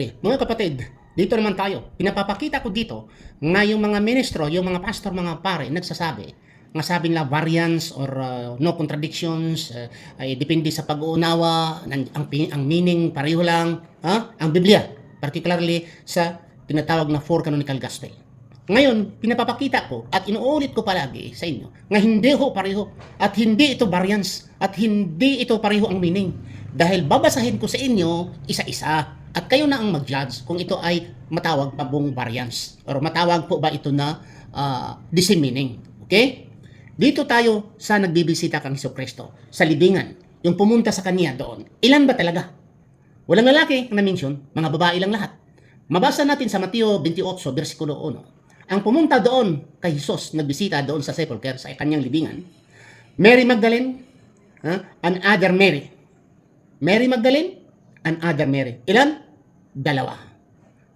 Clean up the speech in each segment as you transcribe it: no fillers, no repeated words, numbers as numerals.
Mga kapatid, dito naman tayo. Pinapapakita ko dito nga yung mga ministro, yung mga pastor, mga pare, nagsasabi, nga sabi nila variance or no contradictions, ay depende sa pag-uunawa, ang meaning pareho lang, ang Biblia, particularly sa tinatawag na four canonical gospel. Ngayon, pinapapakita ko at inuulit ko palagi sa inyo nga hindi ho pareho at hindi ito variance at hindi ito pareho ang meaning. Dahil babasahin ko sa inyo isa-isa at kayo na ang mag-judge kung ito ay matawag pa bong variance or matawag po ba ito na the same meaning. Okay? Dito tayo sa nagbibisita kang Jesucristo sa libingan, yung pumunta sa kanya doon. Ilan ba talaga? Walang lalaki na mention, mga babae lang lahat. Mabasa natin sa Mateo 28, versikulo 1. Ang pumunta doon kay Jesus, nagbisita doon sa sepulchre, sa kanyang libingan, Mary Magdalene, and other Mary. Mary Magdalene and other Mary. Ilan? Dalawa.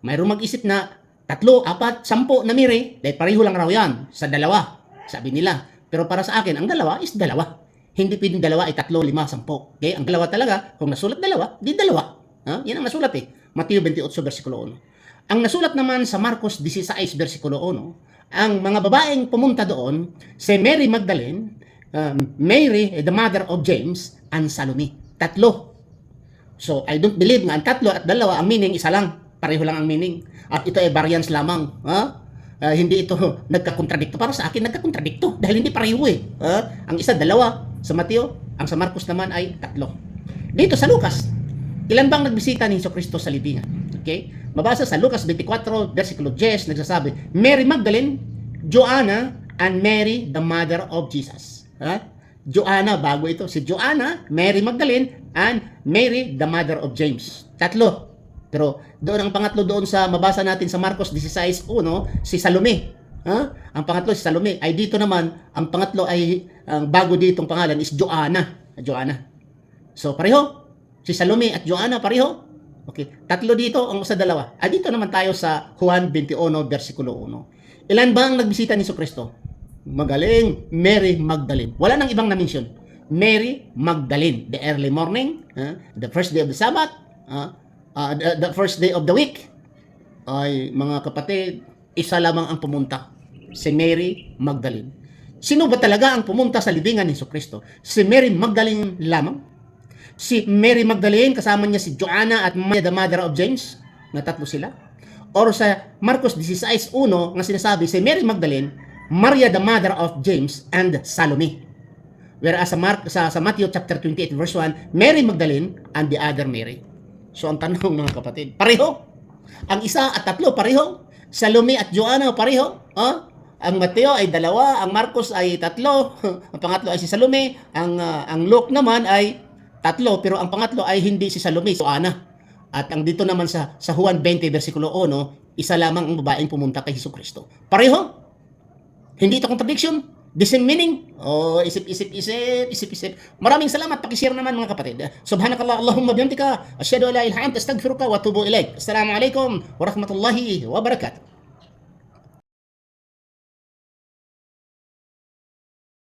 Mayroong mag-isip na 3, 4, 10 na Mary, dahil pareho lang raw yan sa dalawa, sabi nila. Pero para sa akin, ang dalawa is dalawa. Hindi pwedeng dalawa ay 3, 5, 10. Okay? Ang dalawa talaga, kung nasulat dalawa, di dalawa. Yan ang nasulat eh. Mateo 28, versikulo 1. Ang nasulat naman sa Marcos 16, versikulo 1, ang mga babaeng pumunta doon, si Mary Magdalene, Mary, the mother of James, and Salome. 3. So, I don't believe nga ang 3 at 2, ang meaning isa lang. Pareho lang ang meaning. At ito ay variance lamang. Hindi ito nagkakontradikto. Para sa akin, nagkakontradikto. Dahil hindi pareho eh. Ang isa, 2 sa Mateo. Ang sa Marcos naman ay 3. Dito sa Lucas, ilan bang nagbisita ni Jesucristo sa libingan? Okay? Mabasa sa Lucas 24, versikulo 10, nagsasabi, Mary Magdalene, Joanna, and Mary, the mother of Jesus. Joanna, bago ito. Si Joanna, Mary Magdalene, and Mary, the mother of James. 3. Pero doon ang pangatlo doon sa mabasa natin sa Marcos 16:1, si Salome. Ang pangatlo si Salome. Ay dito naman, ang pangatlo ay ang bago ditong pangalan is Joanna. Joanna. So pareho. Si Salome at Joanna pareho. Okay. 3 dito, ang sa 2. Dito naman tayo sa Juan 21, versikulo 1. Ilan ba ang nagbisita ni Jesucristo? Magaling, Mary Magdalene. Wala nang ibang na-mention. Mary Magdalene, the early morning, the first day of the Sabbath, the first day of the week. Ay, mga kapatid, isa lamang ang pumunta. Si Mary Magdalene. Sino ba talaga ang pumunta sa libingan ni Jesucristo? Si Mary Magdalene lamang? Si Mary Magdalene, kasama niya si Joanna at Mary, the mother of James, na 3 sila? Or sa Marcos 16:1, nga sinasabi, si Mary Magdalene, Maria, the mother of James, and Salome. Whereas sa Matthew chapter 28, verse 1, Mary Magdalene and the other Mary. So ang tanong mga kapatid, pareho? Ang isa at 3, pareho? Salome at Joanna, pareho? Ang Mateo ay 2, ang Marcos ay 3, ang pangatlo ay si Salome, ang Luke naman ay 3, pero ang pangatlo ay hindi si Salome, si Joanna. At ang dito naman sa Juan 20, versikulo 1, isa lamang ang babaeng pumunta kay Jesucristo. Pareho? Hindi ito contradiction. The same meaning. Isip. Maraming salamat. Pakishare naman mga kapatid. Subhanakallah, Allahumma bihamdika. Asyhadu an la ilaha illa anta, astaghfiruka wa atubu ilaik. Assalamu alaikum wa rahmatullahi wa barakatuh.